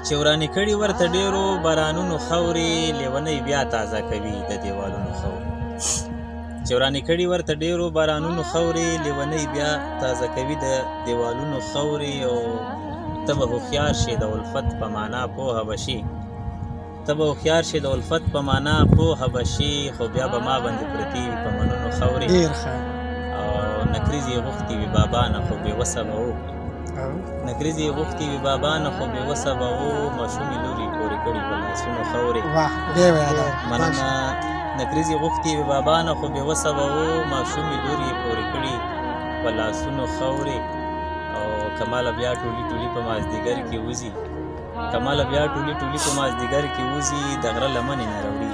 چې ورانې کړي ورته ډېرو بارانونو خاورې لیونۍ بیا تازه کوي د دیوالونو خاورې چې ورانې کړي ورته ډېرو بارانونو خاورې لیونۍ بیا تازه کوي د دیوالونو خاورې او ته به هوښیار شې د الفت په معنا پوهه به شي ته به هوښیار شې د الفت په معنا پوهه به شي خو بیا به ما باندې پرتې وي په منونو خاورې ډېر ښه او نکریزې غوښتې وي بابا نه خو بېوسه به و نکریزې غوښتې وي بابا نه خو بېوسه به و ماشومې لورې پورې کړي په لاسونو خاورې واه بیا ویاده مننه نکریزې غوښتې وي بابا نه خو بېوسه به و ماشومې لورې پورې کړي په لاسونو خاورې او کماله بیا ټولي ټولي په مازدیګر کې وځي کماله بیا ټولي ټولي په مازدیګر کې وځي د غره لمنې نه راوړي